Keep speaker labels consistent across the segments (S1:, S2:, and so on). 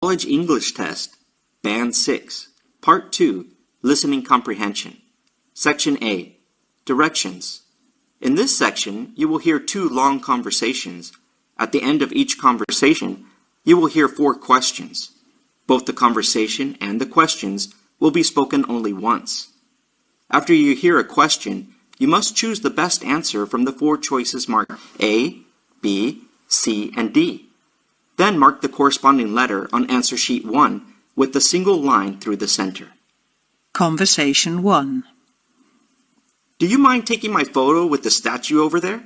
S1: College English Test, Band 6, Part 2, Listening Comprehension. Section A, Directions. In this section, you will hear 2 long conversations. At the end of each conversation, you will hear 4 questions. Both the conversation and the questions will be spoken only once. After you hear a question, you must choose the best answer from the 4 choices marked A, B, C, and D. Then mark the corresponding letter on answer sheet 1 with the single line through the center.
S2: Conversation 1.
S1: Do you mind taking my photo with the statue over there?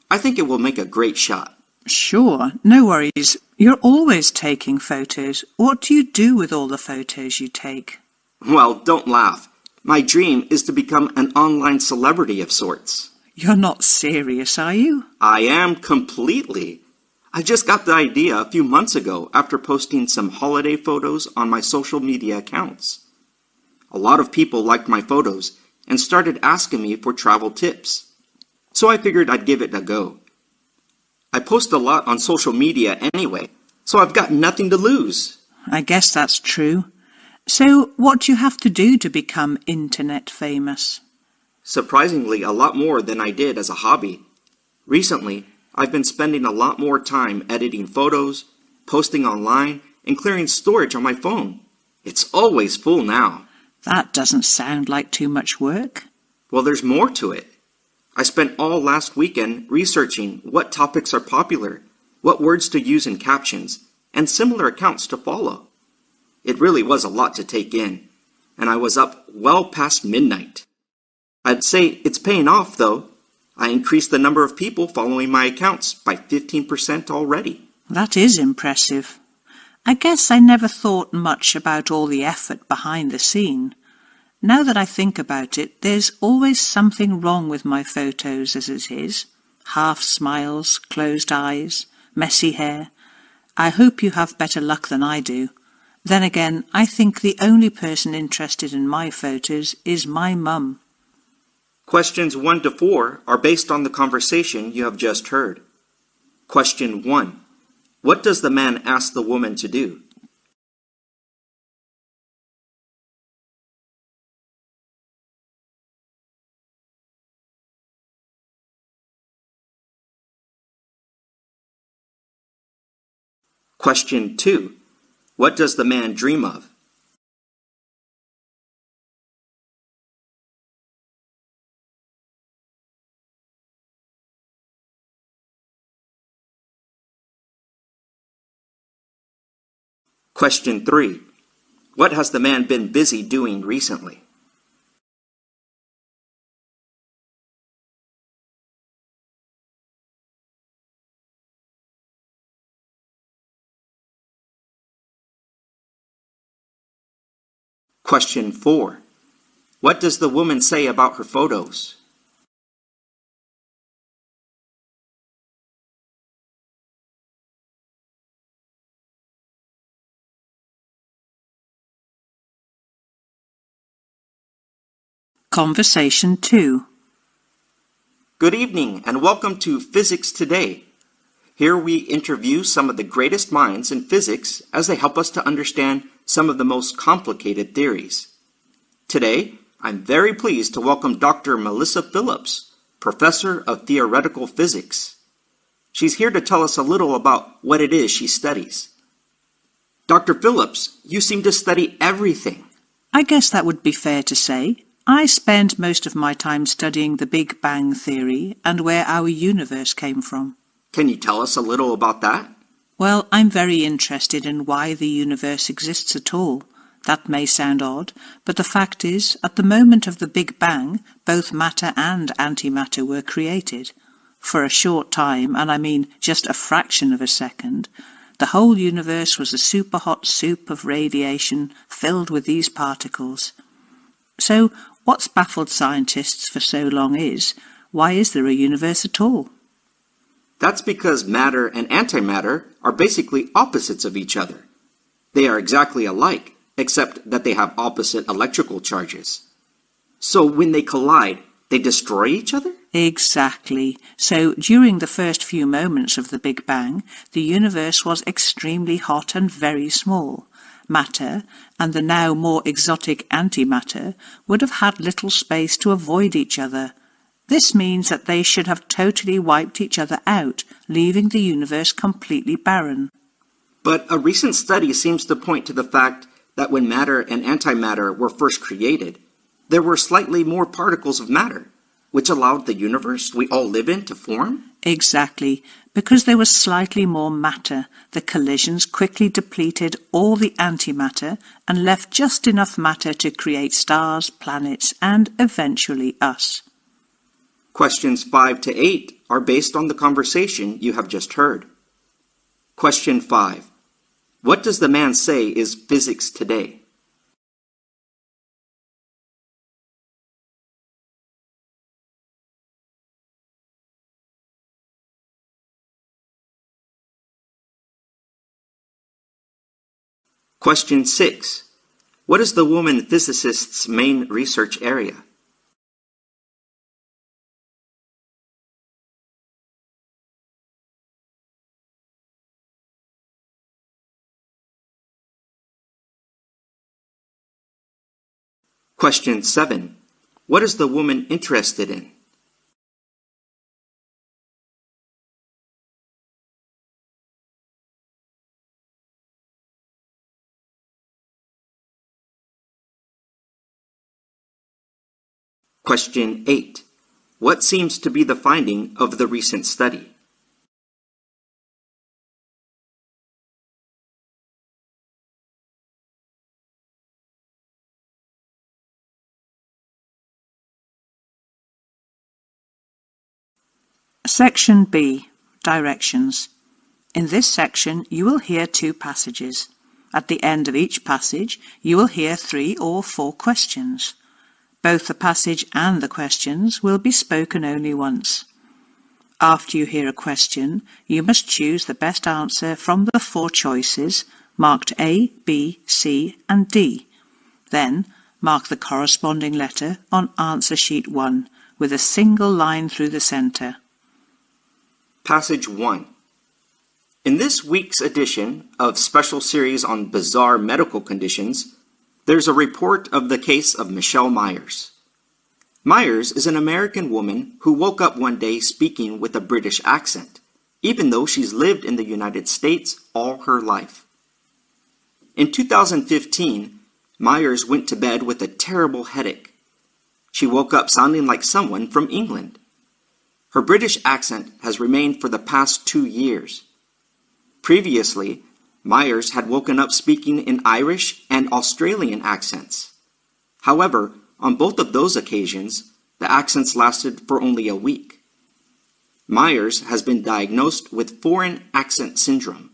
S1: I think it will make a great shot.
S2: Sure, no worries. You're always taking photos. What do you do with all the photos you take?
S1: Well, don't laugh. My dream is to become an online celebrity of sorts.
S2: You're not serious, are you?
S1: I am completely. I just got the idea a few months ago after posting some holiday photos on my social media accounts. A lot of people liked my photos and started asking me for travel tips. So I figured I'd give it a go. I post a lot on social media anyway, so I've got nothing to lose.
S2: I guess that's true. So what do you have to do to become internet famous?
S1: Surprisingly, a lot more than I did as a hobby. Recently, I've been spending a lot more time editing photos, posting online, and clearing storage on my phone. It's always full now.
S2: That doesn't sound like too much work.
S1: Well, there's more to it. I spent all last weekend researching what topics are popular, what words to use in captions, and similar accounts to follow. It really was a lot to take in, and I was up well past midnight. I'd say it's paying off, though. I increased the number of people following my accounts by 15% already.
S2: That is impressive. I guess I never thought much about all the effort behind the scene. Now that I think about it, there's always something wrong with my photos as it is. Half smiles, closed eyes, messy hair. I hope you have better luck than I do. Then again, I think the only person interested in my photos is my mum.
S1: Questions 1 to 4 are based on the conversation you have just heard. Question 1. What does the man ask the woman to do? Question 2. What does the man dream of? Question 3. What has the man been busy doing recently? Question 4. What does the woman say about her photos?
S2: Conversation 2.
S1: Good evening and welcome to Physics Today. Here we interview some of the greatest minds in physics as they help us to understand some of the most complicated theories. Today, I'm very pleased to welcome Dr. Melissa Phillips, Professor of Theoretical Physics. She's here to tell us a little about what it is she studies. Dr. Phillips, you seem to study everything.
S2: I guess that would be fair to say. I spend most of my time studying the Big Bang Theory and where our universe came from.
S1: Can you tell us a little about that?
S2: Well, I'm very interested in why the universe exists at all. That may sound odd, but the fact is, at the moment of the Big Bang, both matter and antimatter were created. For a short time, and I mean just a fraction of a second, the whole universe was a super-hot soup of radiation filled with these particles. So, what's baffled scientists for so long is, why is there a universe at all?
S1: That's because matter and antimatter are basically opposites of each other. They are exactly alike, except that they have opposite electrical charges. So when they collide, they destroy each other?
S2: Exactly. So during the first few moments of the Big Bang, the universe was extremely hot and very small. Matter and the now more exotic antimatter would have had little space to avoid each other. This means that they should have totally wiped each other out, leaving the universe completely barren.
S1: But a recent study seems to point to the fact that when matter and antimatter were first created, there were slightly more particles of matter, which allowed the universe we all live in to form?
S2: Exactly. Because there was slightly more matter, the collisions quickly depleted all the antimatter and left just enough matter to create stars, planets, and eventually us.
S1: Questions 5 to 8 are based on the conversation you have just heard. Question 5. What does the man say is physics today? Question 6. What is the woman physicist's main research area? Question 7. What is the woman interested in? Question 8. What seems to be the finding of the recent study?
S2: Section B. Directions. In this section, you will hear 2 passages. At the end of each passage, you will hear 3 or 4 questions. Both the passage and the questions will be spoken only once. After you hear a question, you must choose the best answer from the 4 choices, marked A, B, C, and D. Then, mark the corresponding letter on answer sheet 1, with a single line through the centre.
S1: Passage 1. In this week's edition of Special Series on Bizarre Medical Conditions, there's a report of the case of Michelle Myers. Myers is an American woman who woke up one day speaking with a British accent, even though she's lived in the United States all her life. In 2015, Myers went to bed with a terrible headache. She woke up sounding like someone from England. Her British accent has remained for the past 2 years. Previously, Myers had woken up speaking in Irish and Australian accents. However, on both of those occasions, the accents lasted for only a week. Myers has been diagnosed with foreign accent syndrome.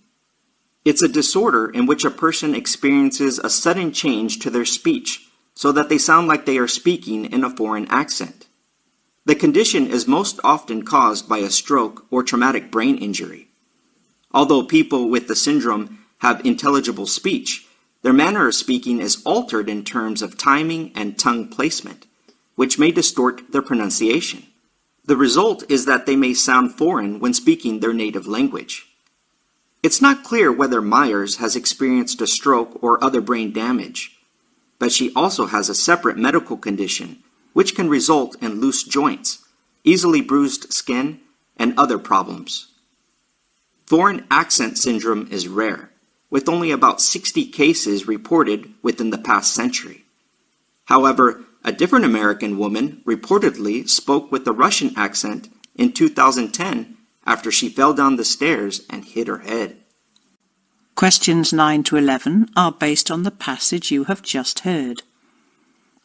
S1: It's a disorder in which a person experiences a sudden change to their speech so that they sound like they are speaking in a foreign accent. The condition is most often caused by a stroke or traumatic brain injury. Although people with the syndrome have intelligible speech, their manner of speaking is altered in terms of timing and tongue placement, which may distort their pronunciation. The result is that they may sound foreign when speaking their native language. It's not clear whether Myers has experienced a stroke or other brain damage, but she also has a separate medical condition which can result in loose joints, easily bruised skin, and other problems. Foreign accent syndrome is rare, with only about 60 cases reported within the past century. However, a different American woman reportedly spoke with a Russian accent in 2010 after she fell down the stairs and hit her head.
S2: Questions 9 to 11 are based on the passage you have just heard.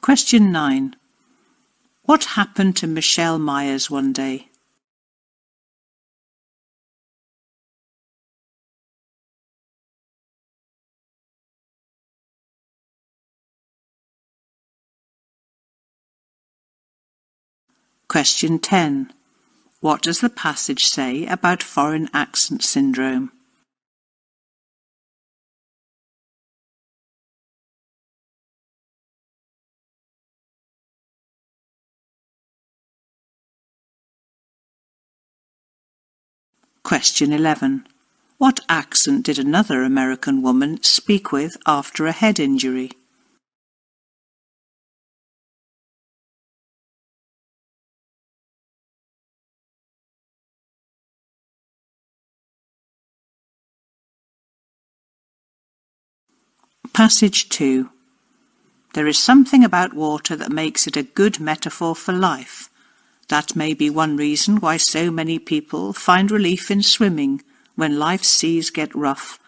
S2: Question 9. What happened to Michelle Myers one day? Question 10. What does the passage say about foreign accent syndrome? Question 11. What accent did another American woman speak with after a head injury? Passage 2. There is something about water that makes it a good metaphor for life. That may be one reason why so many people find relief in swimming when life's seas get rough,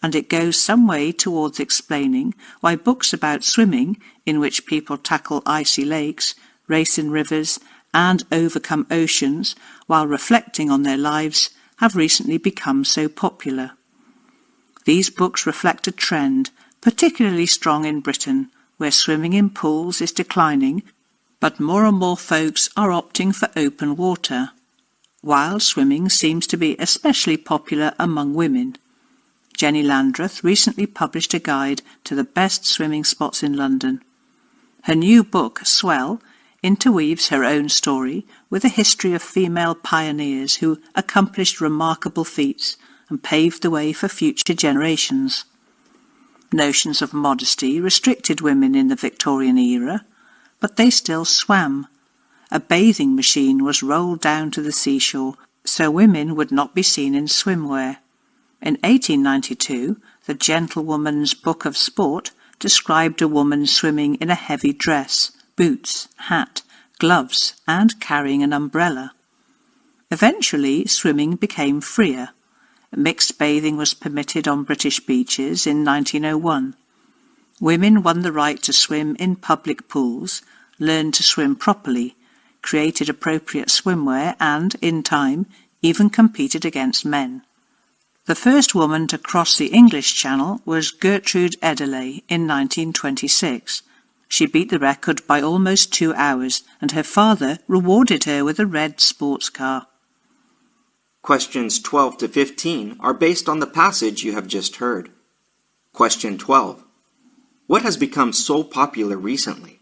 S2: and it goes some way towards explaining why books about swimming, in which people tackle icy lakes, race in rivers, and overcome oceans while reflecting on their lives, have recently become so popular. These books reflect a trend, particularly strong in Britain, where swimming in pools is declining, but more and more folks are opting for open water, while swimming seems to be especially popular among women. Jenny Landreth recently published a guide to the best swimming spots in London. Her new book, Swell, interweaves her own story with a history of female pioneers who accomplished remarkable feats and paved the way for future generations. Notions of modesty restricted women in the Victorian era, but they still swam. A bathing machine was rolled down to the seashore so women would not be seen in swimwear. In 1892, the Gentlewoman's Book of Sport described a woman swimming in a heavy dress, boots, hat, gloves, and carrying an umbrella. Eventually, swimming became freer. Mixed bathing was permitted on British beaches in 1901. Women won the right to swim in public pools, learned to swim properly, created appropriate swimwear and, in time, even competed against men. The first woman to cross the English Channel was Gertrude Ederle in 1926. She beat the record by almost 2 hours, and her father rewarded her with a red sports car.
S1: Questions 12 to 15 are based on the passage you have just heard. Question 12. What has become so popular recently?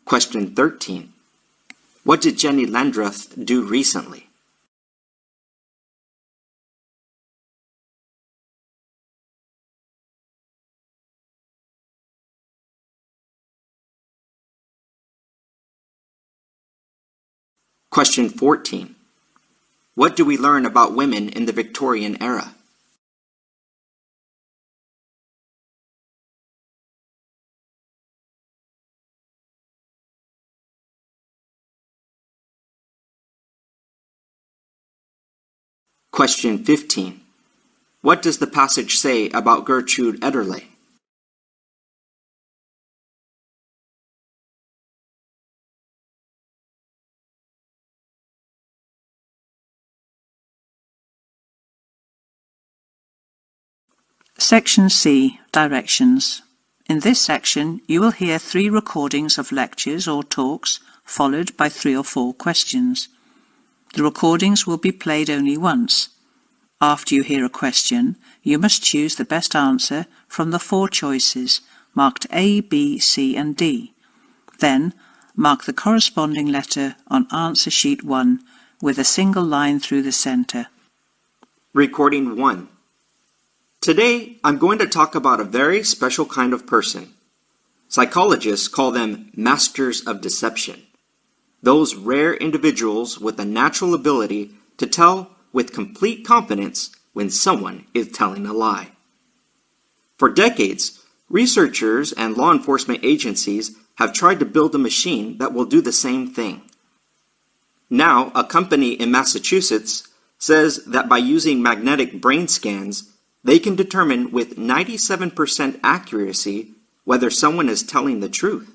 S1: Question 13. What did Jenny Landreth do recently? Question 14. What do we learn about women in the Victorian era? Question 15. What does the passage say about Gertrude Ederle?
S2: Section C. Directions. In this section, you will hear 3 recordings of lectures or talks, followed by 3 or 4 questions. The recordings will be played only once. After you hear a question, you must choose the best answer from the 4 choices, marked A, B, C and D. Then, mark the corresponding letter on answer sheet 1 with a single line through the centre.
S1: Recording 1. Today, I'm going to talk about a very special kind of person. Psychologists call them masters of deception. Those rare individuals with a natural ability to tell with complete confidence when someone is telling a lie. For decades, researchers and law enforcement agencies have tried to build a machine that will do the same thing. Now, a company in Massachusetts says that by using magnetic brain scans, they can determine with 97% accuracy whether someone is telling the truth.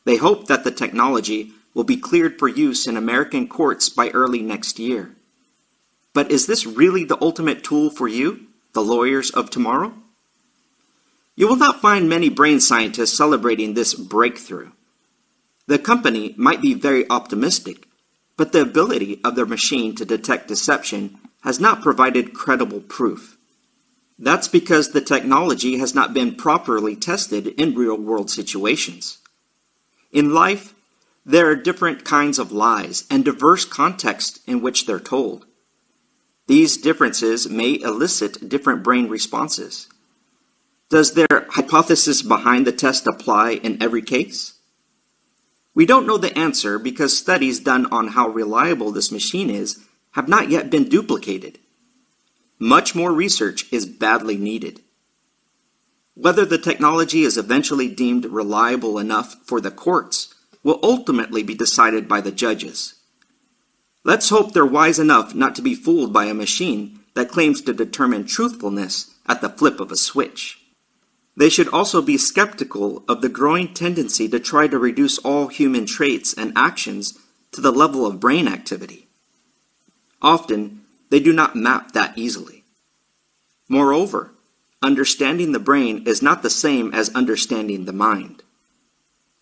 S1: They hope that the technology will be cleared for use in American courts by early next year. But is this really the ultimate tool for you, the lawyers of tomorrow? You will not find many brain scientists celebrating this breakthrough. The company might be very optimistic, but the ability of their machine to detect deception has not provided credible proof. That's because the technology has not been properly tested in real-world situations. In life, there are different kinds of lies and diverse contexts in which they're told. These differences may elicit different brain responses. Does their hypothesis behind the test apply in every case? We don't know the answer because studies done on how reliable this machine is have not yet been duplicated. Much more research is badly needed. Whether the technology is eventually deemed reliable enough for the courts will ultimately be decided by the judges. Let's hope they're wise enough not to be fooled by a machine that claims to determine truthfulness at the flip of a switch. They should also be skeptical of the growing tendency to try to reduce all human traits and actions to the level of brain activity. Often, they do not map that easily. Moreover, understanding the brain is not the same as understanding the mind.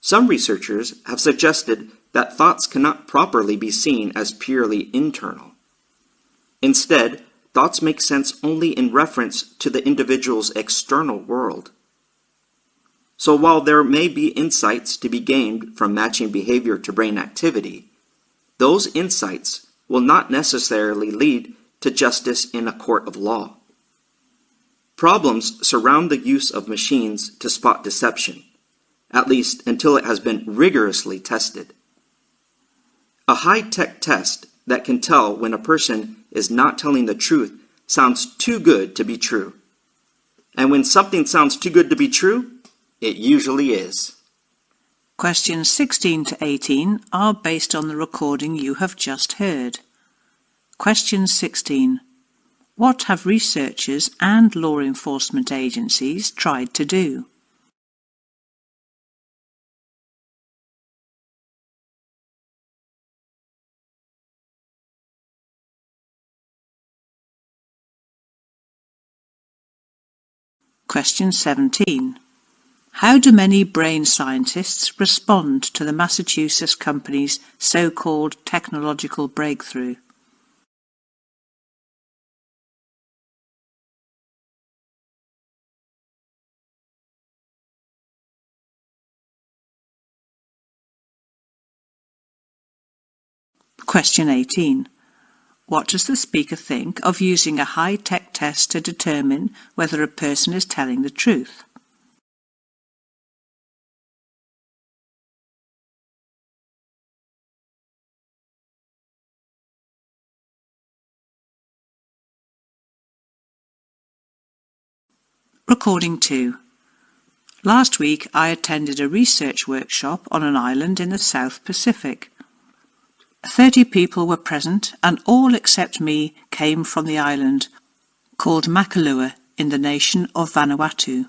S1: Some researchers have suggested that thoughts cannot properly be seen as purely internal. Instead, thoughts make sense only in reference to the individual's external world. So while there may be insights to be gained from matching behavior to brain activity, those insights will not necessarily lead to justice in a court of law. Problems surround the use of machines to spot deception, at least until it has been rigorously tested. A high-tech test that can tell when a person is not telling the truth sounds too good to be true. And when something sounds too good to be true, it usually is.
S2: Questions 16 to 18 are based on the recording you have just heard. Question 16. What have researchers and law enforcement agencies tried to do? Question 17. How do many brain scientists respond to the Massachusetts company's so-called technological breakthrough? Question 18. What does the speaker think of using a high-tech test to determine whether a person is telling the truth? Recording 2. Last week I attended a research workshop on an island in the South Pacific. 30 people were present and all except me came from the island called Makalua in the nation of Vanuatu.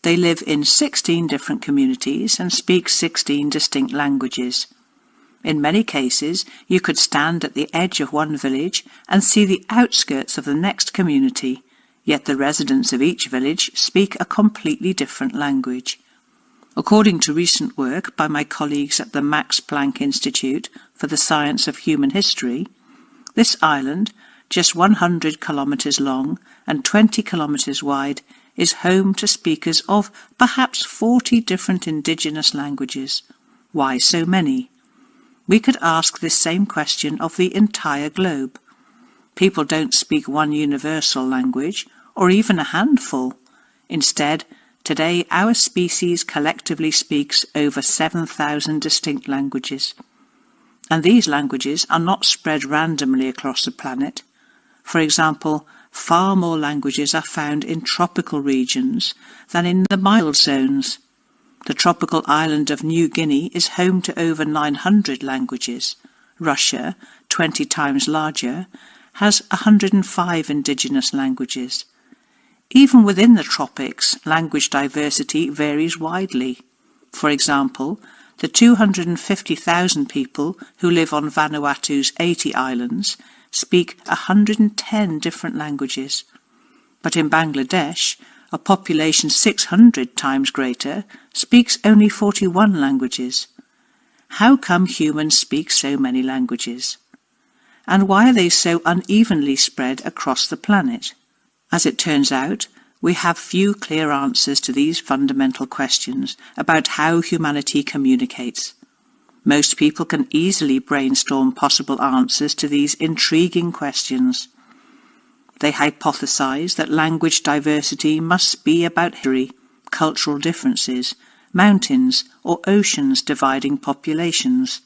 S2: They live in 16 different communities and speak 16 distinct languages. In many cases, you could stand at the edge of one village and see the outskirts of the next community, yet the residents of each village speak a completely different language. According to recent work by my colleagues at the Max Planck Institute for the Science of Human History, this island, just 100 kilometres long and 20 kilometres wide, is home to speakers of perhaps 40 different indigenous languages. Why so many? We could ask this same question of the entire globe. People don't speak one universal language, or even a handful. Instead, today our species collectively speaks over 7,000 distinct languages. And these languages are not spread randomly across the planet. For example, far more languages are found in tropical regions than in the mild zones. The tropical island of New Guinea is home to over 900 languages. Russia, 20 times larger, has 105 indigenous languages. Even within the tropics, language diversity varies widely. For example, the 250,000 people who live on Vanuatu's 80 islands speak 110 different languages. But in Bangladesh, a population 600 times greater speaks only 41 languages. How come humans speak so many languages? And why are they so unevenly spread across the planet? As it turns out, we have few clear answers to these fundamental questions about how humanity communicates. Most people can easily brainstorm possible answers to these intriguing questions. They hypothesize that language diversity must be about history, cultural differences, mountains or oceans dividing populations.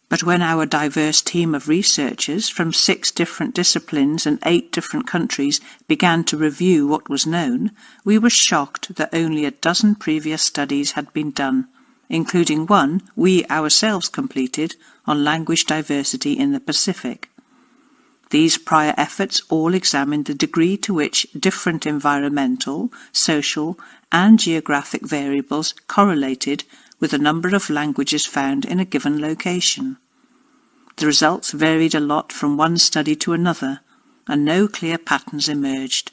S2: But when our diverse team of researchers from 6 different disciplines and 8 different countries began to review what was known, we were shocked that only a dozen previous studies had been done, including one we ourselves completed on language diversity in the Pacific. These prior efforts all examined the degree to which different environmental, social, and geographic variables correlated with the number of languages found in a given location. The results varied a lot from one study to another, and no clear patterns emerged.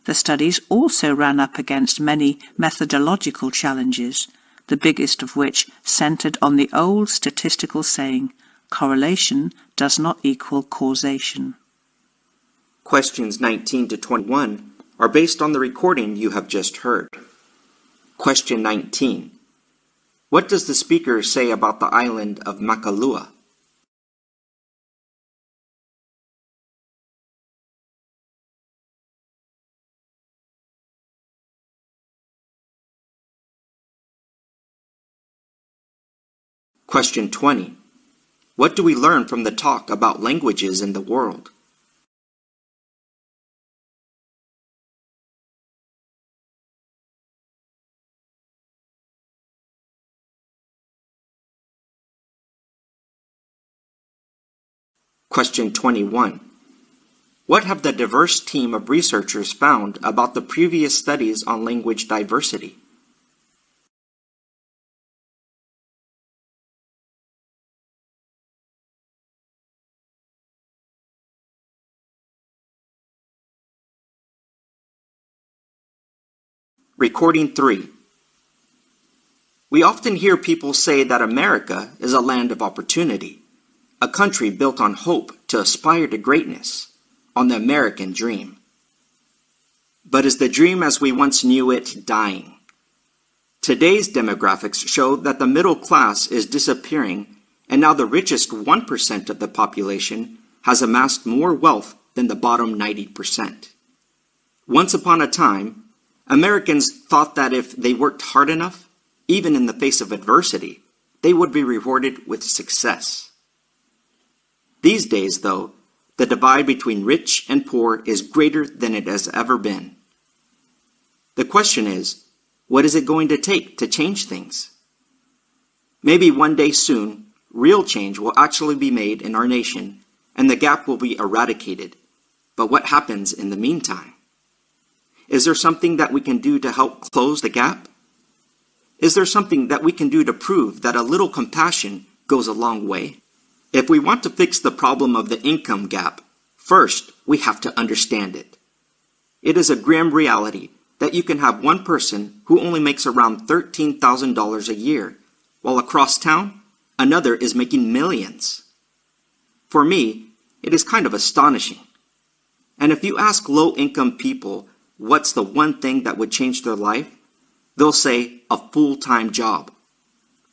S2: The studies also ran up against many methodological challenges, the biggest of which centered on the old statistical saying, correlation does not equal causation.
S1: Questions 19 to 21 are based on the recording you have just heard. Question 19. What does the speaker say about the island of Makalua? Question 20. What do we learn from the talk about languages in the world? Question 21. What have the diverse team of researchers found about the previous studies on language diversity? Recording 3. We often hear people say that America is a land of opportunity, a country built on hope to aspire to greatness, on the American dream. But is the dream as we once knew it dying? Today's demographics show that the middle class is disappearing, and now the richest 1% of the population has amassed more wealth than the bottom 90%. Once upon a time, Americans thought that if they worked hard enough, even in the face of adversity, they would be rewarded with success. These days, though, the divide between rich and poor is greater than it has ever been. The question is, what is it going to take to change things? Maybe one day soon, real change will actually be made in our nation, and the gap will be eradicated. But what happens in the meantime? Is there something that we can do to help close the gap? Is there something that we can do to prove that a little compassion goes a long way? If we want to fix the problem of the income gap, first we have to understand it. It is a grim reality that you can have one person who only makes around $13,000 a year, while across town, another is making millions. For me, it is kind of astonishing. And if you ask low-income people what's the one thing that would change their life, they'll say a full-time job.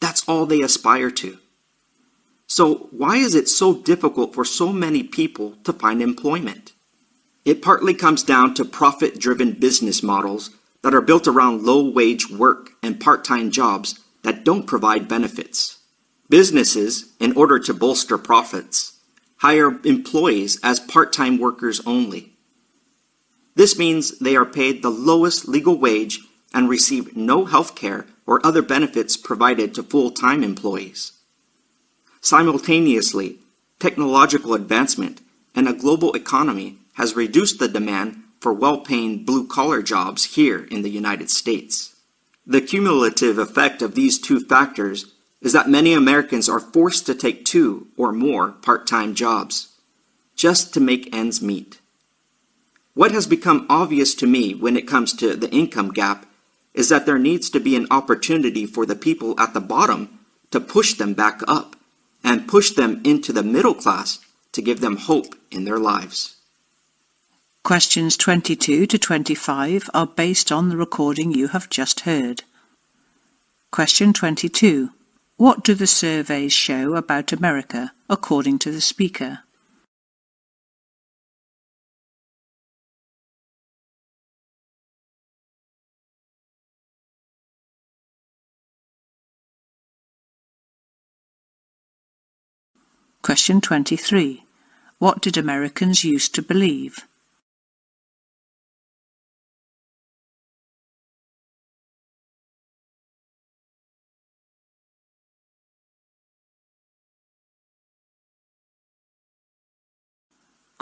S1: That's all they aspire to. So why is it so difficult for so many people to find employment? It partly comes down to profit-driven business models that are built around low-wage work and part-time jobs that don't provide benefits. Businesses, in order to bolster profits, hire employees as part-time workers only. This means they are paid the lowest legal wage and receive no health care or other benefits provided to full-time employees. Simultaneously, technological advancement and a global economy has reduced the demand for well-paying blue-collar jobs here in the United States. The cumulative effect of these two factors is that many Americans are forced to take 2 or more part-time jobs just to make ends meet. What has become obvious to me when it comes to the income gap is that there needs to be an opportunity for the people at the bottom to push them back up and push them into the middle class to give them hope in their lives.
S2: Questions 22 to 25 are based on the recording you have just heard. Question 22. What do the surveys show about America, according to the speaker? Question 23. What did Americans used to believe?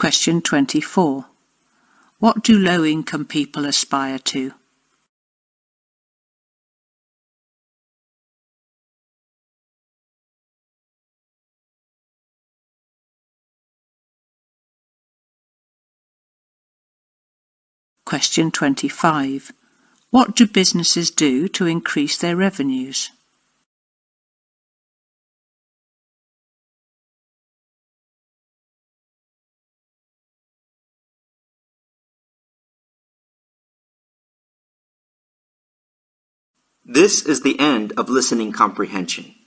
S2: Question 24. What do low-income people aspire to? Question 25. What do businesses do to increase their revenues?
S1: This is the end of listening comprehension.